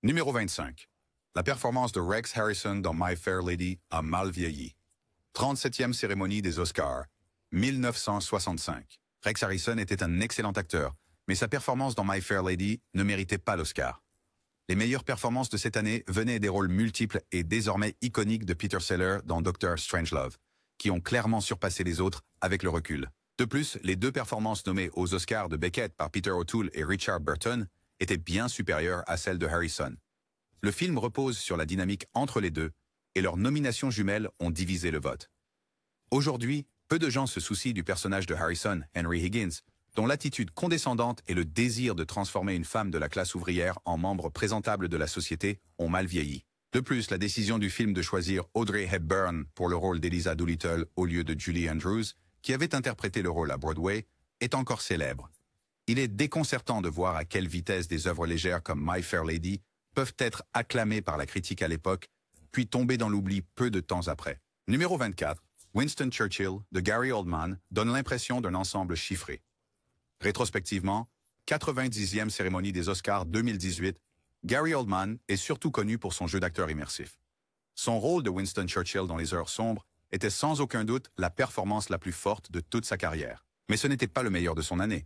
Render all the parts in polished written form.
Numéro 25. La performance de Rex Harrison dans My Fair Lady a mal vieilli. 37e cérémonie des Oscars, 1965. Rex Harrison était un excellent acteur, mais sa performance dans My Fair Lady ne méritait pas l'Oscar. Les meilleures performances de cette année venaient des rôles multiples et désormais iconiques de Peter Sellers dans Dr. Strangelove, qui ont clairement surpassé les autres avec le recul. De plus, les deux performances nommées aux Oscars de Beckett par Peter O'Toole et Richard Burton étaient bien supérieures à celles de Harrison. Le film repose sur la dynamique entre les deux, et leurs nominations jumelles ont divisé le vote. Aujourd'hui, peu de gens se soucient du personnage de Harrison, Henry Higgins, dont l'attitude condescendante et le désir de transformer une femme de la classe ouvrière en membre présentable de la société ont mal vieilli. De plus, la décision du film de choisir Audrey Hepburn pour le rôle d'Eliza Doolittle au lieu de Julie Andrews, qui avait interprété le rôle à Broadway, est encore célèbre. Il est déconcertant de voir à quelle vitesse des œuvres légères comme My Fair Lady peuvent être acclamées par la critique à l'époque, puis tomber dans l'oubli peu de temps après. Numéro 24, Winston Churchill de Gary Oldman donne l'impression d'un ensemble chiffré. Rétrospectivement, 90e cérémonie des Oscars 2018, Gary Oldman est surtout connu pour son jeu d'acteur immersif. Son rôle de Winston Churchill dans Les Heures sombres était sans aucun doute la performance la plus forte de toute sa carrière. Mais ce n'était pas le meilleur de son année.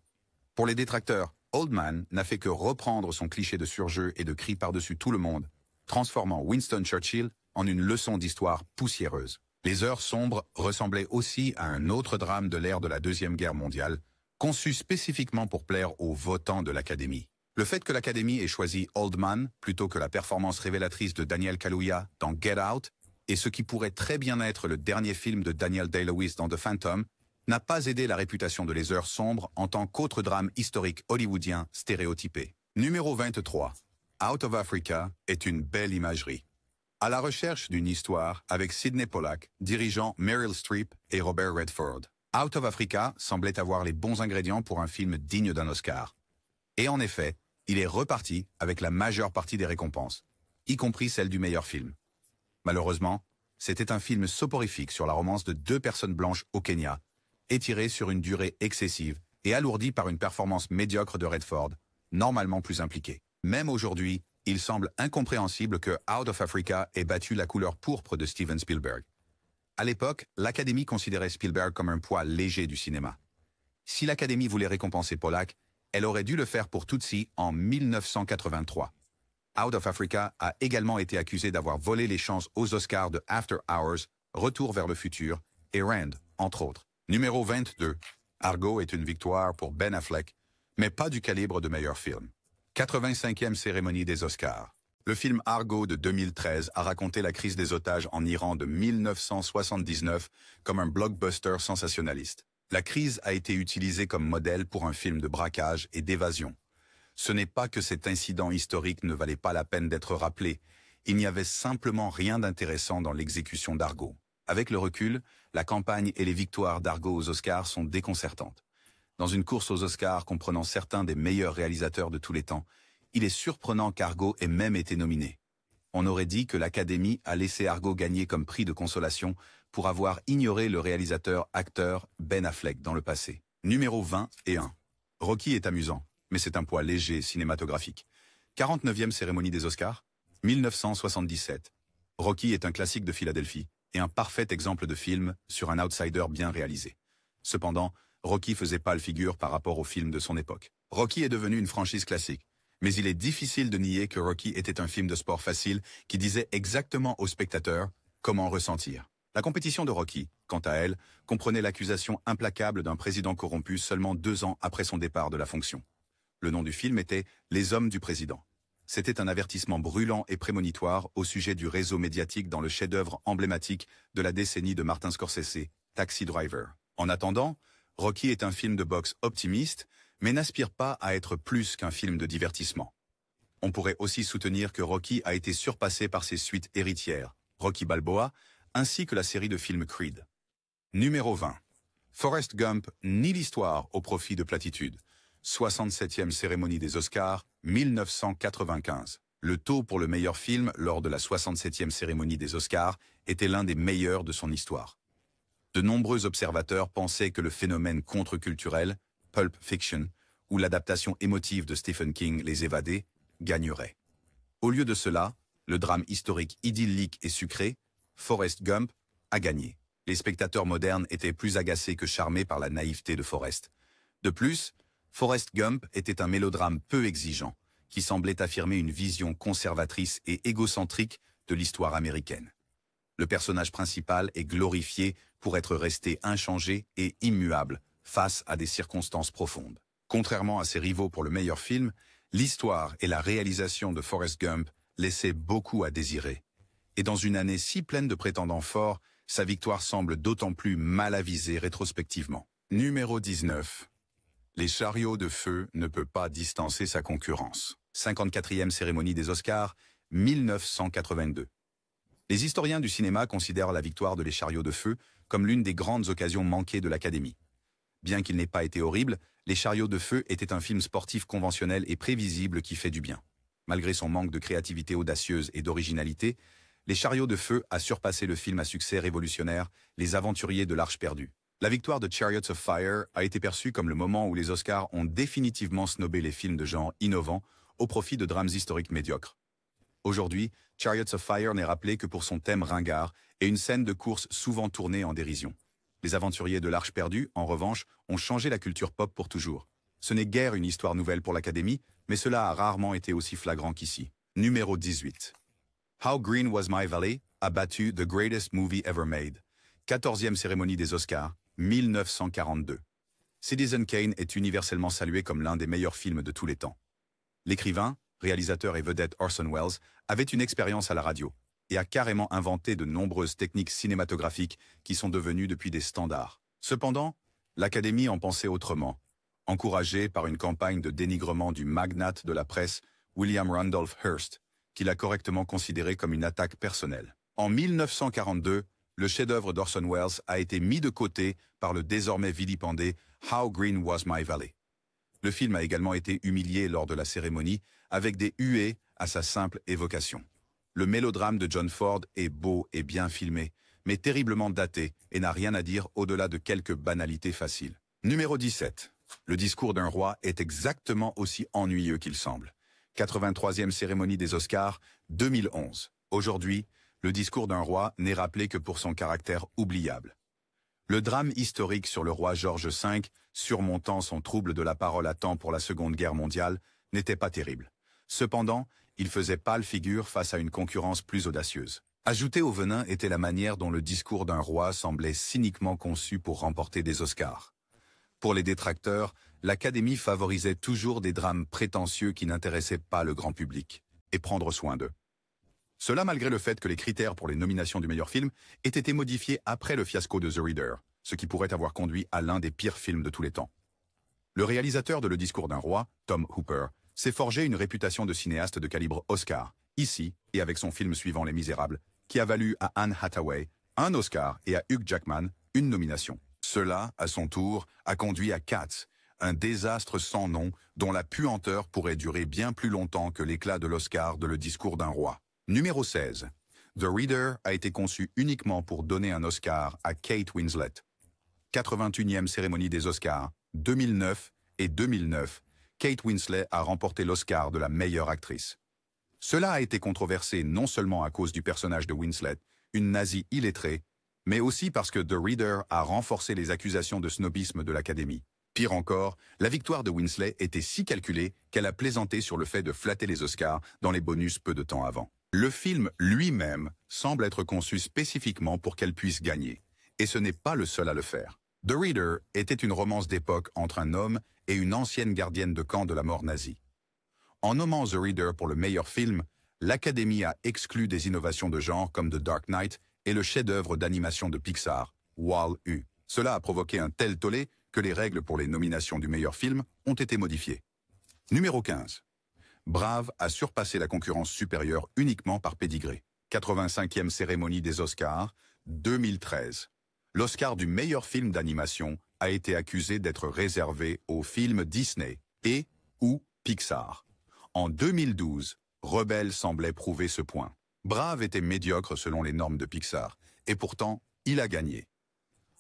Pour les détracteurs, Oldman n'a fait que reprendre son cliché de surjeu et de cris par-dessus tout le monde, transformant Winston Churchill en une leçon d'histoire poussiéreuse. Les Heures sombres ressemblaient aussi à un autre drame de l'ère de la Deuxième Guerre mondiale, conçu spécifiquement pour plaire aux votants de l'Académie. Le fait que l'Académie ait choisi Oldman plutôt que la performance révélatrice de Daniel Kaluuya dans Get Out et ce qui pourrait très bien être le dernier film de Daniel Day-Lewis dans The Phantom n'a pas aidé la réputation de Les Heures sombres en tant qu'autre drame historique hollywoodien stéréotypé. Numéro 23. Out of Africa est une belle imagerie. À la recherche d'une histoire avec Sidney Pollack, dirigeant Meryl Streep et Robert Redford. Out of Africa semblait avoir les bons ingrédients pour un film digne d'un Oscar. Et en effet, il est reparti avec la majeure partie des récompenses, y compris celle du meilleur film. Malheureusement, c'était un film soporifique sur la romance de deux personnes blanches au Kenya, étiré sur une durée excessive et alourdi par une performance médiocre de Redford, normalement plus impliqué. Même aujourd'hui, il semble incompréhensible que Out of Africa ait battu la couleur pourpre de Steven Spielberg. À l'époque, l'Académie considérait Spielberg comme un poids léger du cinéma. Si l'Académie voulait récompenser Pollack, elle aurait dû le faire pour Tootsie en 1983. Out of Africa a également été accusé d'avoir volé les chances aux Oscars de After Hours, Retour vers le futur et Rand, entre autres. Numéro 22. Argo est une victoire pour Ben Affleck, mais pas du calibre de meilleur film. 85e cérémonie des Oscars. Le film Argo de 2013 a raconté la crise des otages en Iran de 1979 comme un blockbuster sensationnaliste. La crise a été utilisée comme modèle pour un film de braquage et d'évasion. Ce n'est pas que cet incident historique ne valait pas la peine d'être rappelé, il n'y avait simplement rien d'intéressant dans l'exécution d'Argo. Avec le recul, la campagne et les victoires d'Argo aux Oscars sont déconcertantes. Dans une course aux Oscars comprenant certains des meilleurs réalisateurs de tous les temps, il est surprenant qu'Argo ait même été nominé. On aurait dit que l'Académie a laissé Argo gagner comme prix de consolation pour avoir ignoré le réalisateur-acteur Ben Affleck dans le passé. Numéro 21. Rocky est amusant, mais c'est un poids léger cinématographique. 49e cérémonie des Oscars, 1977. Rocky est un classique de Philadelphie et un parfait exemple de film sur un outsider bien réalisé. Cependant, Rocky faisait pâle figure par rapport aux films de son époque. Rocky est devenu une franchise classique. Mais il est difficile de nier que Rocky était un film de sport facile qui disait exactement aux spectateurs comment ressentir. La compétition de Rocky, quant à elle, comprenait l'accusation implacable d'un président corrompu seulement 2 ans après son départ de la fonction. Le nom du film était « Les hommes du président ». C'était un avertissement brûlant et prémonitoire au sujet du réseau médiatique dans le chef-d'œuvre emblématique de la décennie de Martin Scorsese, Taxi Driver. En attendant, Rocky est un film de boxe optimiste, mais n'aspire pas à être plus qu'un film de divertissement. On pourrait aussi soutenir que Rocky a été surpassé par ses suites héritières, Rocky Balboa, ainsi que la série de films Creed. Numéro 20. Forrest Gump nie l'histoire au profit de platitudes. 67e cérémonie des Oscars, 1995. Le taux pour le meilleur film lors de la 67e cérémonie des Oscars était l'un des meilleurs de son histoire. De nombreux observateurs pensaient que le phénomène contre-culturel, Pulp Fiction, ou l'adaptation émotive de Stephen King Les Évadés, gagnerait. Au lieu de cela, le drame historique idyllique et sucré, Forrest Gump, a gagné. Les spectateurs modernes étaient plus agacés que charmés par la naïveté de Forrest. De plus, Forrest Gump était un mélodrame peu exigeant, qui semblait affirmer une vision conservatrice et égocentrique de l'histoire américaine. Le personnage principal est glorifié pour être resté inchangé et immuable face à des circonstances profondes. Contrairement à ses rivaux pour le meilleur film, l'histoire et la réalisation de Forrest Gump laissaient beaucoup à désirer. Et dans une année si pleine de prétendants forts, sa victoire semble d'autant plus mal avisée rétrospectivement. Numéro 19. Les chariots de feu ne peuvent pas distancer sa concurrence. 54e cérémonie des Oscars, 1982. Les historiens du cinéma considèrent la victoire de Les chariots de feu comme l'une des grandes occasions manquées de l'Académie. Bien qu'il n'ait pas été horrible, Les chariots de feu était un film sportif conventionnel et prévisible qui fait du bien. Malgré son manque de créativité audacieuse et d'originalité, Les chariots de feu a surpassé le film à succès révolutionnaire Les aventuriers de l'Arche perdue. La victoire de Chariots of Fire a été perçue comme le moment où les Oscars ont définitivement snobé les films de genre innovants au profit de drames historiques médiocres. Aujourd'hui, Chariots of Fire n'est rappelé que pour son thème ringard et une scène de course souvent tournée en dérision. Les aventuriers de l'Arche perdue, en revanche, ont changé la culture pop pour toujours. Ce n'est guère une histoire nouvelle pour l'Académie, mais cela a rarement été aussi flagrant qu'ici. Numéro 18. How Green Was My Valley a battu The Greatest Movie Ever Made. 14e cérémonie des Oscars, 1942. Citizen Kane est universellement salué comme l'un des meilleurs films de tous les temps. L'écrivain, réalisateur et vedette Orson Welles avait une expérience à la radio et a carrément inventé de nombreuses techniques cinématographiques qui sont devenues depuis des standards. Cependant, l'Académie en pensait autrement, encouragée par une campagne de dénigrement du magnate de la presse William Randolph Hearst, qu'il a correctement considéré comme une attaque personnelle. En 1942, le chef-d'œuvre d'Orson Welles a été mis de côté par le désormais vilipendé How Green Was My Valley. Le film a également été humilié lors de la cérémonie, avec des huées à sa simple évocation. Le mélodrame de John Ford est beau et bien filmé, mais terriblement daté et n'a rien à dire au-delà de quelques banalités faciles. Numéro 17. Le discours d'un roi est exactement aussi ennuyeux qu'il semble. 83e cérémonie des Oscars, 2011. Aujourd'hui, le discours d'un roi n'est rappelé que pour son caractère oubliable. Le drame historique sur le roi George V, surmontant son trouble de la parole à temps pour la Seconde Guerre mondiale, n'était pas terrible. Cependant, il faisait pâle figure face à une concurrence plus audacieuse. Ajouté au venin était la manière dont le discours d'un roi semblait cyniquement conçu pour remporter des Oscars. Pour les détracteurs, l'Académie favorisait toujours des drames prétentieux qui n'intéressaient pas le grand public, et prendre soin d'eux. Cela malgré le fait que les critères pour les nominations du meilleur film aient été modifiés après le fiasco de The Reader, ce qui pourrait avoir conduit à l'un des pires films de tous les temps. Le réalisateur de Le discours d'un roi, Tom Hooper, s'est forgé une réputation de cinéaste de calibre Oscar, ici et avec son film suivant Les Misérables, qui a valu à Anne Hathaway un Oscar et à Hugh Jackman une nomination. Cela, à son tour, a conduit à Cats, un désastre sans nom dont la puanteur pourrait durer bien plus longtemps que l'éclat de l'Oscar de Le discours d'un roi. Numéro 16. The Reader a été conçu uniquement pour donner un Oscar à Kate Winslet. 81e cérémonie des Oscars, 2009 et 2009, Kate Winslet a remporté l'Oscar de la meilleure actrice. Cela a été controversé non seulement à cause du personnage de Winslet, une nazie illettrée, mais aussi parce que The Reader a renforcé les accusations de snobisme de l'Académie. Pire encore, la victoire de Winslet était si calculée qu'elle a plaisanté sur le fait de flatter les Oscars dans les bonus peu de temps avant. Le film lui-même semble être conçu spécifiquement pour qu'elle puisse gagner, et ce n'est pas le seul à le faire. The Reader était une romance d'époque entre un homme et une ancienne gardienne de camp de la mort nazie. En nommant The Reader pour le meilleur film, l'Académie a exclu des innovations de genre comme The Dark Knight et le chef-d'œuvre d'animation de Pixar, Wall-E. Cela a provoqué un tel tollé que les règles pour les nominations du meilleur film ont été modifiées. Numéro 15. Brave a surpassé la concurrence supérieure uniquement par pédigré. 85e cérémonie des Oscars, 2013. L'Oscar du meilleur film d'animation a été accusé d'être réservé aux films Disney et ou Pixar. En 2012, Rebelle semblait prouver ce point. Brave était médiocre selon les normes de Pixar, et pourtant, il a gagné.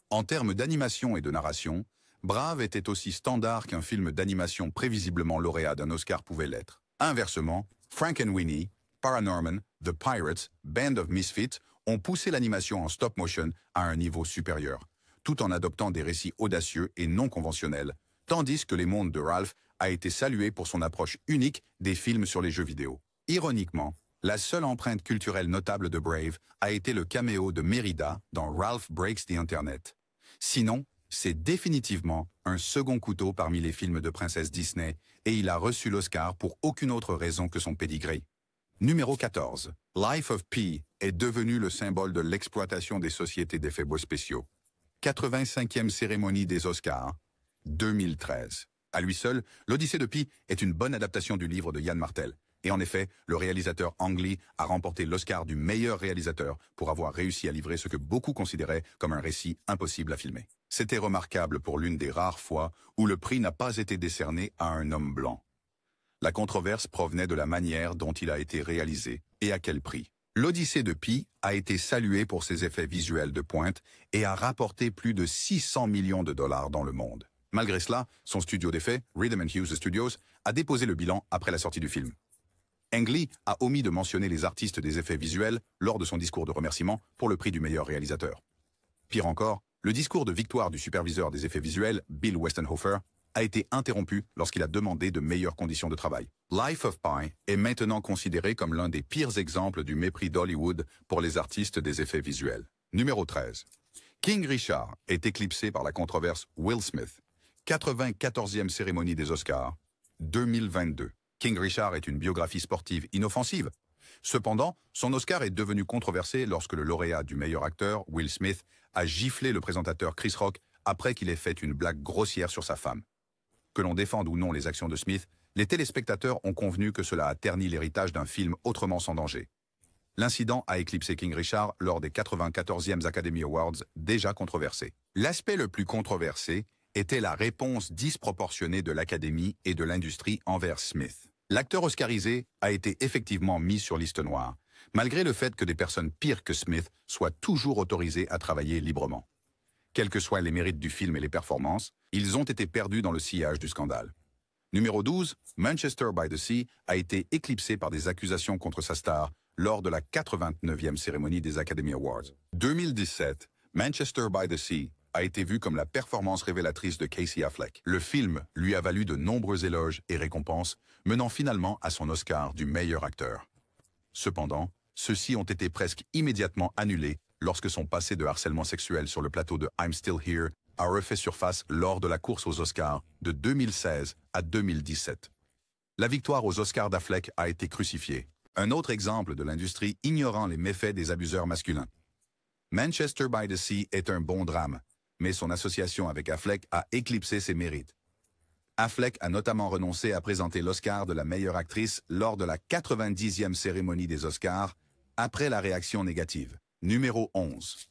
En termes d'animation et de narration, Brave était aussi standard qu'un film d'animation prévisiblement lauréat d'un Oscar pouvait l'être. Inversement, Frankenweenie, Paranorman, The Pirates, Band of Misfits ont poussé l'animation en stop motion à un niveau supérieur, tout en adoptant des récits audacieux et non conventionnels, tandis que Les Mondes de Ralph a été salué pour son approche unique des films sur les jeux vidéo. Ironiquement, la seule empreinte culturelle notable de Brave a été le caméo de Merida dans Ralph Breaks the Internet. Sinon, c'est définitivement un second couteau parmi les films de princesse Disney et il a reçu l'Oscar pour aucune autre raison que son pedigree. Numéro 14. Life of Pi est devenu le symbole de l'exploitation des sociétés d'effets spéciaux. 85e cérémonie des Oscars, 2013. À lui seul, l'Odyssée de Pi est une bonne adaptation du livre de Yann Martel. Et en effet, le réalisateur Ang Lee a remporté l'Oscar du meilleur réalisateur pour avoir réussi à livrer ce que beaucoup considéraient comme un récit impossible à filmer. C'était remarquable pour l'une des rares fois où le prix n'a pas été décerné à un homme blanc. La controverse provenait de la manière dont il a été réalisé et à quel prix. L'Odyssée de Pi a été saluée pour ses effets visuels de pointe et a rapporté plus de 600 millions de dollars dans le monde. Malgré cela, son studio d'effets, Rhythm & Hughes Studios, a déposé le bilan après la sortie du film. Ang Lee a omis de mentionner les artistes des effets visuels lors de son discours de remerciement pour le prix du meilleur réalisateur. Pire encore, le discours de victoire du superviseur des effets visuels, Bill Westenhofer, a été interrompu lorsqu'il a demandé de meilleures conditions de travail. Life of Pi est maintenant considéré comme l'un des pires exemples du mépris d'Hollywood pour les artistes des effets visuels. Numéro 13. King Richard est éclipsé par la controverse Will Smith. 94e cérémonie des Oscars, 2022. King Richard est une biographie sportive inoffensive. Cependant, son Oscar est devenu controversé lorsque le lauréat du meilleur acteur, Will Smith, a giflé le présentateur Chris Rock après qu'il ait fait une blague grossière sur sa femme. Que l'on défende ou non les actions de Smith, les téléspectateurs ont convenu que cela a terni l'héritage d'un film autrement sans danger. L'incident a éclipsé King Richard lors des 94e Academy Awards, déjà controversés. L'aspect le plus controversé était la réponse disproportionnée de l'Académie et de l'industrie envers Smith. L'acteur oscarisé a été effectivement mis sur liste noire, malgré le fait que des personnes pires que Smith soient toujours autorisées à travailler librement. Quels que soient les mérites du film et les performances, ils ont été perdus dans le sillage du scandale. Numéro 12, Manchester by the Sea a été éclipsé par des accusations contre sa star lors de la 89e cérémonie des Academy Awards. 2017, Manchester by the Sea a été vu comme la performance révélatrice de Casey Affleck. Le film lui a valu de nombreux éloges et récompenses, menant finalement à son Oscar du meilleur acteur. Cependant, ceux-ci ont été presque immédiatement annulés lorsque son passé de harcèlement sexuel sur le plateau de I'm Still Here a refait surface lors de la course aux Oscars de 2016 à 2017. La victoire aux Oscars d'Affleck a été crucifiée. Un autre exemple de l'industrie ignorant les méfaits des abuseurs masculins. Manchester by the Sea est un bon drame, mais son association avec Affleck a éclipsé ses mérites. Affleck a notamment renoncé à présenter l'Oscar de la meilleure actrice lors de la 90e cérémonie des Oscars, après la réaction négative. Numéro 11.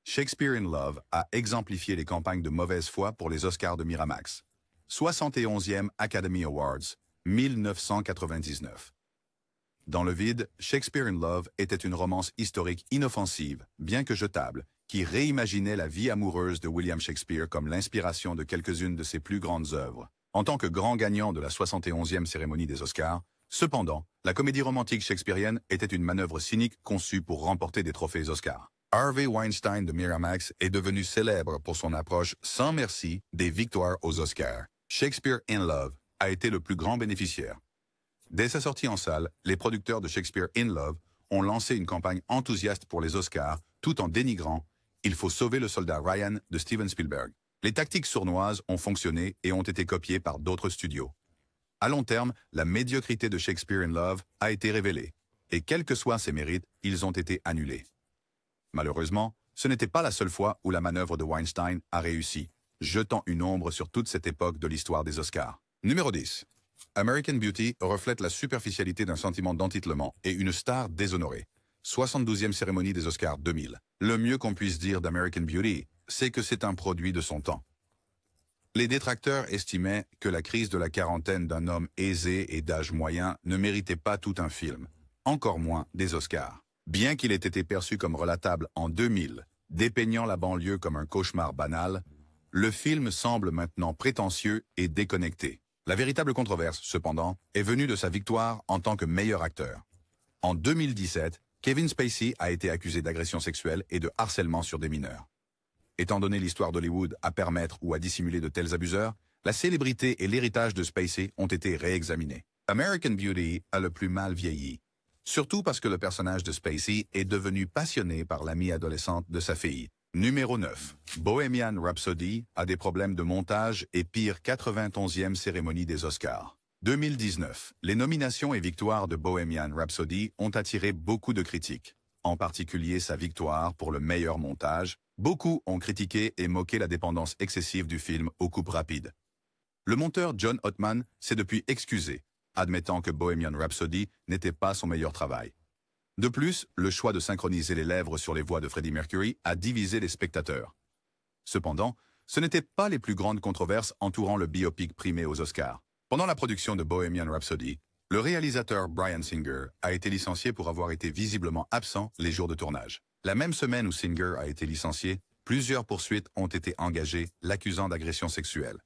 Shakespeare in Love a exemplifié les campagnes de mauvaise foi pour les Oscars de Miramax. 71e Academy Awards, 1999. Dans le vide, Shakespeare in Love était une romance historique inoffensive, bien que jetable, qui réimaginait la vie amoureuse de William Shakespeare comme l'inspiration de quelques-unes de ses plus grandes œuvres. En tant que grand gagnant de la 71e cérémonie des Oscars, cependant, la comédie romantique shakespearienne était une manœuvre cynique conçue pour remporter des trophées Oscars. Harvey Weinstein de Miramax est devenu célèbre pour son approche sans merci des victoires aux Oscars. Shakespeare in Love a été le plus grand bénéficiaire. Dès sa sortie en salle, les producteurs de Shakespeare in Love ont lancé une campagne enthousiaste pour les Oscars, tout en dénigrant « Il faut sauver le soldat Ryan » de Steven Spielberg. Les tactiques sournoises ont fonctionné et ont été copiées par d'autres studios. À long terme, la médiocrité de Shakespeare in Love a été révélée, et quels que soient ses mérites, ils ont été annulés. Malheureusement, ce n'était pas la seule fois où la manœuvre de Weinstein a réussi, jetant une ombre sur toute cette époque de l'histoire des Oscars. Numéro 10. American Beauty reflète la superficialité d'un sentiment d'entitlement et une star déshonorée. 72e cérémonie des Oscars 2000. Le mieux qu'on puisse dire d'American Beauty, c'est que c'est un produit de son temps. Les détracteurs estimaient que la crise de la quarantaine d'un homme aisé et d'âge moyen ne méritait pas tout un film, encore moins des Oscars. Bien qu'il ait été perçu comme relatable en 2000, dépeignant la banlieue comme un cauchemar banal, le film semble maintenant prétentieux et déconnecté. La véritable controverse, cependant, est venue de sa victoire en tant que meilleur acteur. En 2017, Kevin Spacey a été accusé d'agression sexuelle et de harcèlement sur des mineurs. Étant donné l'histoire d'Hollywood à permettre ou à dissimuler de tels abuseurs, la célébrité et l'héritage de Spacey ont été réexaminés. American Beauty a le plus mal vieilli, surtout parce que le personnage de Spacey est devenu passionné par l'amie adolescente de sa fille. Numéro 9. Bohemian Rhapsody a des problèmes de montage et pire 91e cérémonie des Oscars. 2019. Les nominations et victoires de Bohemian Rhapsody ont attiré beaucoup de critiques, en particulier sa victoire pour le meilleur montage. Beaucoup ont critiqué et moqué la dépendance excessive du film aux coupes rapides. Le monteur John Ottman s'est depuis excusé, admettant que Bohemian Rhapsody n'était pas son meilleur travail. De plus, le choix de synchroniser les lèvres sur les voix de Freddie Mercury a divisé les spectateurs. Cependant, ce n'étaient pas les plus grandes controverses entourant le biopic primé aux Oscars. Pendant la production de Bohemian Rhapsody, le réalisateur Bryan Singer a été licencié pour avoir été visiblement absent les jours de tournage. La même semaine où Singer a été licencié, plusieurs poursuites ont été engagées l'accusant d'agression sexuelle.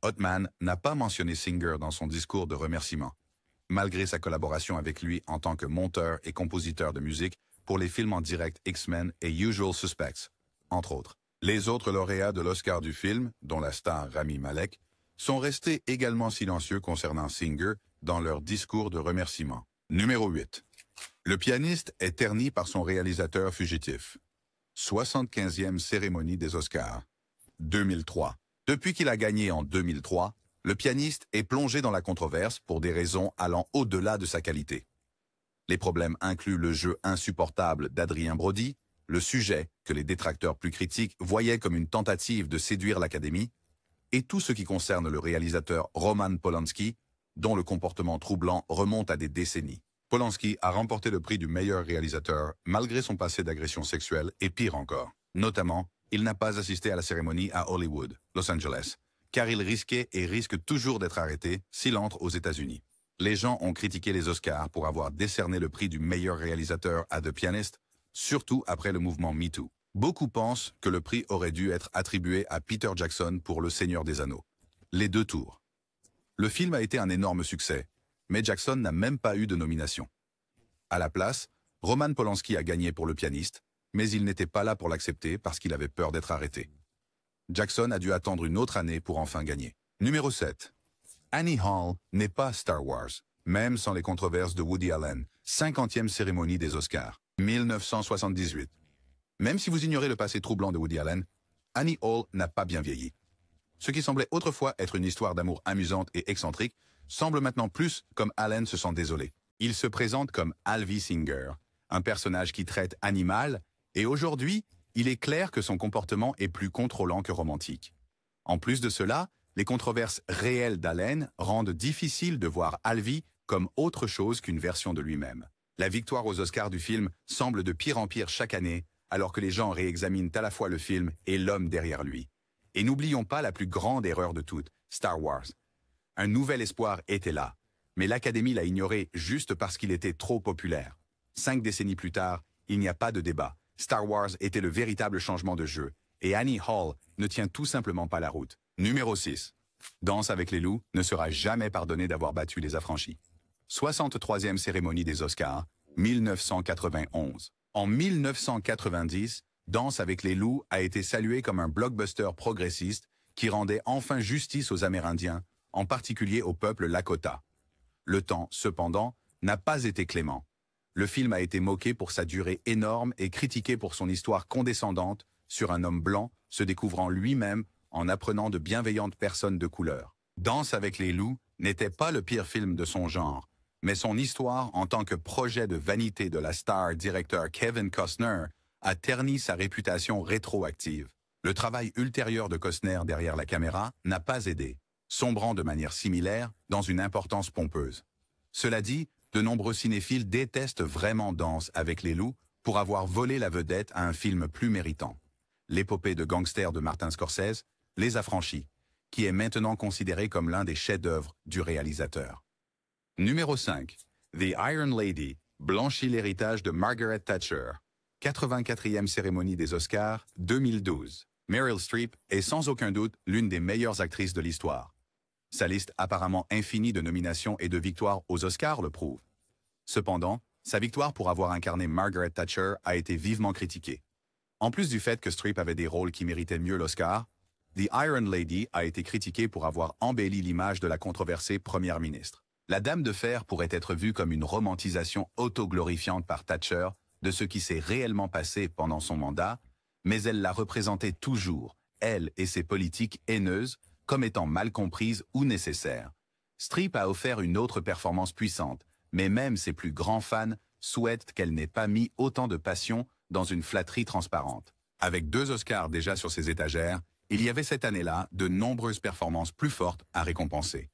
Ottman n'a pas mentionné Singer dans son discours de remerciement, malgré sa collaboration avec lui en tant que monteur et compositeur de musique pour les films en direct X-Men et Usual Suspects, entre autres. Les autres lauréats de l'Oscar du film, dont la star Rami Malek, sont restés également silencieux concernant Singer dans leur discours de remerciement. Numéro 8. Le pianiste est terni par son réalisateur fugitif. 75e cérémonie des Oscars. 2003. Depuis qu'il a gagné en 2003, le pianiste est plongé dans la controverse pour des raisons allant au-delà de sa qualité. Les problèmes incluent le jeu insupportable d'Adrien Brody, le sujet que les détracteurs plus critiques voyaient comme une tentative de séduire l'Académie, et tout ce qui concerne le réalisateur Roman Polanski, dont le comportement troublant remonte à des décennies. Polanski a remporté le prix du meilleur réalisateur malgré son passé d'agression sexuelle et pire encore. Notamment, il n'a pas assisté à la cérémonie à Hollywood, Los Angeles, car il risquait et risque toujours d'être arrêté s'il entre aux États-Unis. Les gens ont critiqué les Oscars pour avoir décerné le prix du meilleur réalisateur à The Pianist, surtout après le mouvement MeToo. Beaucoup pensent que le prix aurait dû être attribué à Peter Jackson pour Le Seigneur des Anneaux. Les deux tours. Le film a été un énorme succès, mais Jackson n'a même pas eu de nomination. À la place, Roman Polanski a gagné pour Le Pianiste, mais il n'était pas là pour l'accepter parce qu'il avait peur d'être arrêté. Jackson a dû attendre une autre année pour enfin gagner. Numéro 7. Annie Hall n'est pas Star Wars, même sans les controverses de Woody Allen, 50e cérémonie des Oscars, 1978. Même si vous ignorez le passé troublant de Woody Allen, Annie Hall n'a pas bien vieilli. Ce qui semblait autrefois être une histoire d'amour amusante et excentrique, semble maintenant plus comme Allen se sent désolé. Il se présente comme Alvy Singer, un personnage qui traite Annie mal, et aujourd'hui, il est clair que son comportement est plus contrôlant que romantique. En plus de cela, les controverses réelles d'Allen rendent difficile de voir Alvy comme autre chose qu'une version de lui-même. La victoire aux Oscars du film semble de pire en pire chaque année, alors que les gens réexaminent à la fois le film et l'homme derrière lui. Et n'oublions pas la plus grande erreur de toutes, Star Wars. Un nouvel espoir était là, mais l'Académie l'a ignoré juste parce qu'il était trop populaire. 5 décennies plus tard, il n'y a pas de débat. Star Wars était le véritable changement de jeu, et Annie Hall ne tient tout simplement pas la route. Numéro 6. Danse avec les loups ne sera jamais pardonné d'avoir battu les affranchis. 63e cérémonie des Oscars, 1991. En 1990, Danse avec les loups a été salué comme un blockbuster progressiste qui rendait enfin justice aux Amérindiens, en particulier au peuple Lakota. Le temps, cependant, n'a pas été clément. Le film a été moqué pour sa durée énorme et critiqué pour son histoire condescendante sur un homme blanc se découvrant lui-même en apprenant de bienveillantes personnes de couleur. Danse avec les loups n'était pas le pire film de son genre, mais son histoire en tant que projet de vanité de la star-directeur Kevin Costner a terni sa réputation rétroactive. Le travail ultérieur de Costner derrière la caméra n'a pas aidé, sombrant de manière similaire dans une importance pompeuse. Cela dit, de nombreux cinéphiles détestent vraiment Danse avec les loups pour avoir volé la vedette à un film plus méritant. L'épopée de gangster de Martin Scorsese, Les Affranchis, qui est maintenant considéré comme l'un des chefs-d'œuvre du réalisateur. Numéro 5. The Iron Lady blanchit l'héritage de Margaret Thatcher. 84e cérémonie des Oscars, 2012. Meryl Streep est sans aucun doute l'une des meilleures actrices de l'histoire. Sa liste apparemment infinie de nominations et de victoires aux Oscars le prouve. Cependant, Sa victoire pour avoir incarné Margaret Thatcher a été vivement critiquée. En plus du fait que Streep avait des rôles qui méritaient mieux l'Oscar, The Iron Lady a été critiquée pour avoir embelli l'image de la controversée première ministre. La Dame de Fer pourrait être vue comme une romantisation autoglorifiante par Thatcher de ce qui s'est réellement passé pendant son mandat, mais elle l'a représentait toujours, elle et ses politiques haineuses, comme étant mal comprises ou nécessaires. Streep a offert une autre performance puissante, mais même ses plus grands fans souhaitent qu'elle n'ait pas mis autant de passion dans une flatterie transparente. Avec 2 Oscars déjà sur ses étagères, il y avait cette année-là de nombreuses performances plus fortes à récompenser.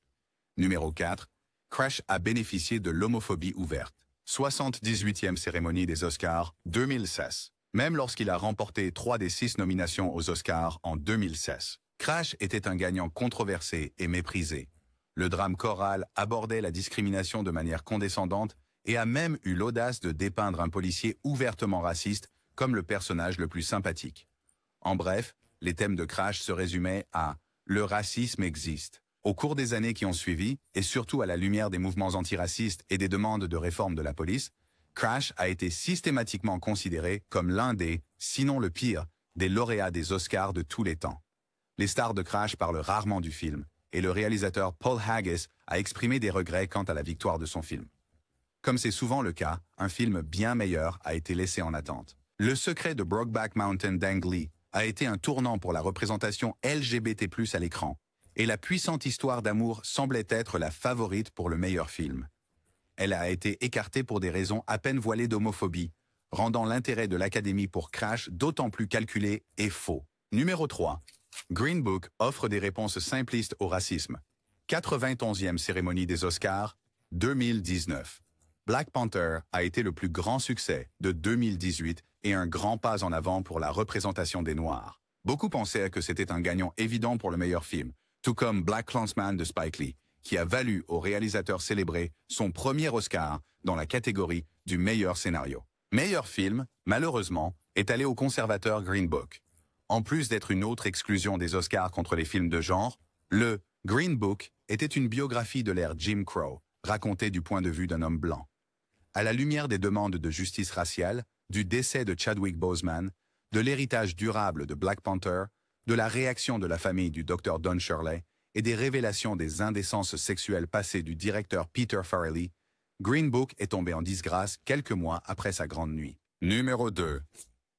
Numéro 4, Crash a bénéficié de l'homophobie ouverte. 78e cérémonie des Oscars 2016. Même lorsqu'il a remporté 3 des 6 nominations aux Oscars en 2016. Crash était un gagnant controversé et méprisé. Le drame choral abordait la discrimination de manière condescendante et a même eu l'audace de dépeindre un policier ouvertement raciste comme le personnage le plus sympathique. En bref, les thèmes de Crash se résumaient à « Le racisme existe ». Au cours des années qui ont suivi, et surtout à la lumière des mouvements antiracistes et des demandes de réforme de la police, Crash a été systématiquement considéré comme l'un des, sinon le pire, des lauréats des Oscars de tous les temps. Les stars de Crash parlent rarement du film, et le réalisateur Paul Haggis a exprimé des regrets quant à la victoire de son film. Comme c'est souvent le cas, un film bien meilleur a été laissé en attente. Le secret de Brokeback Mountain d'Ang Lee a été un tournant pour la représentation LGBT+ à l'écran, et la puissante histoire d'amour semblait être la favorite pour le meilleur film. Elle a été écartée pour des raisons à peine voilées d'homophobie, rendant l'intérêt de l'Académie pour Crash d'autant plus calculé et faux. Numéro 3. Green Book offre des réponses simplistes au racisme. 91e cérémonie des Oscars, 2019. Black Panther a été le plus grand succès de 2018 et un grand pas en avant pour la représentation des Noirs. Beaucoup pensaient que c'était un gagnant évident pour le meilleur film, tout comme Black Klansman de Spike Lee, qui a valu au réalisateur célébré son premier Oscar dans la catégorie du meilleur scénario. Meilleur film, malheureusement, est allé au conservateur Green Book. En plus d'être une autre exclusion des Oscars contre les films de genre, le Green Book était une biographie de l'ère Jim Crow, racontée du point de vue d'un homme blanc. À la lumière des demandes de justice raciale, du décès de Chadwick Boseman, de l'héritage durable de Black Panther, de la réaction de la famille du Dr. Don Shirley et des révélations des indécences sexuelles passées du directeur Peter Farrelly, Green Book est tombé en disgrâce quelques mois après sa grande nuit. Numéro 2.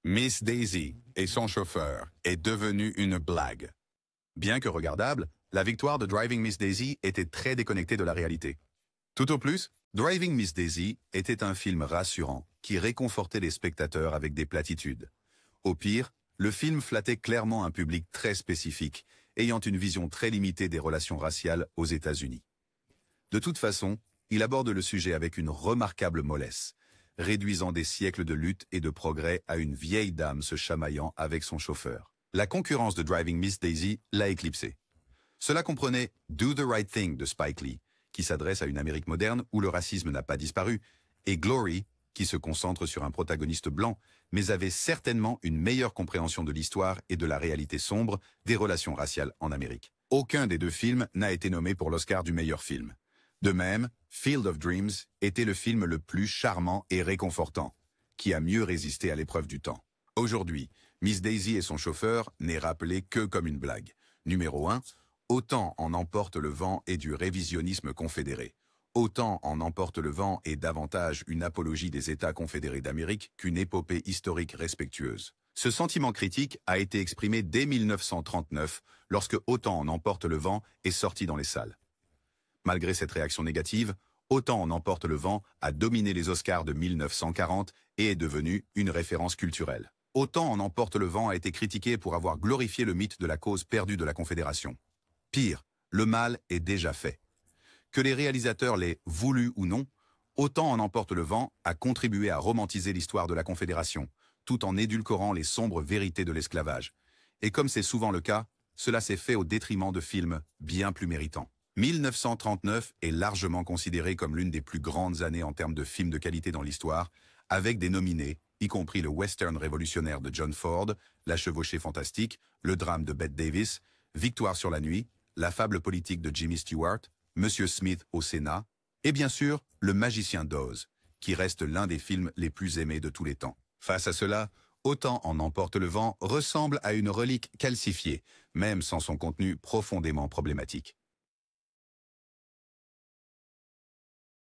Miss Daisy et son chauffeur est devenue une blague. Bien que regardable, la victoire de Driving Miss Daisy était très déconnectée de la réalité. Tout au plus, Driving Miss Daisy était un film rassurant qui réconfortait les spectateurs avec des platitudes. Au pire, le film flattait clairement un public très spécifique, ayant une vision très limitée des relations raciales aux États-Unis. De toute façon, il aborde le sujet avec une remarquable mollesse, réduisant des siècles de lutte et de progrès à une vieille dame se chamaillant avec son chauffeur. La concurrence de Driving Miss Daisy l'a éclipsé. Cela comprenait Do the Right Thing de Spike Lee, qui s'adresse à une Amérique moderne où le racisme n'a pas disparu, et Glory, qui se concentre sur un protagoniste blanc, mais avait certainement une meilleure compréhension de l'histoire et de la réalité sombre des relations raciales en Amérique. Aucun des 2 films n'a été nommé pour l'Oscar du meilleur film. De même, Field of Dreams était le film le plus charmant et réconfortant, qui a mieux résisté à l'épreuve du temps. Aujourd'hui, Miss Daisy et son chauffeur n'est rappelé que comme une blague. Numéro 1, autant en emporte le vent et du révisionnisme confédéré. Autant en emporte le vent est davantage une apologie des États confédérés d'Amérique qu'une épopée historique respectueuse. Ce sentiment critique a été exprimé dès 1939, lorsque Autant en emporte le vent est sorti dans les salles. Malgré cette réaction négative, Autant en emporte le vent a dominé les Oscars de 1940 et est devenu une référence culturelle. Autant en emporte le vent a été critiqué pour avoir glorifié le mythe de la cause perdue de la Confédération. Pire, le mal est déjà fait. Que les réalisateurs l'aient voulu ou non, Autant en emporte le vent a contribué à romantiser l'histoire de la Confédération, tout en édulcorant les sombres vérités de l'esclavage. Et comme c'est souvent le cas, cela s'est fait au détriment de films bien plus méritants. 1939 est largement considéré comme l'une des plus grandes années en termes de films de qualité dans l'histoire, avec des nominés, y compris le western révolutionnaire de John Ford, La chevauchée fantastique, le drame de Bette Davis, Victoire sur la nuit, la fable politique de Jimmy Stewart, Monsieur Smith au Sénat, et bien sûr, Le Magicien d'Oz, qui reste l'un des films les plus aimés de tous les temps. Face à cela, Autant en emporte le vent ressemble à une relique calcifiée, même sans son contenu profondément problématique.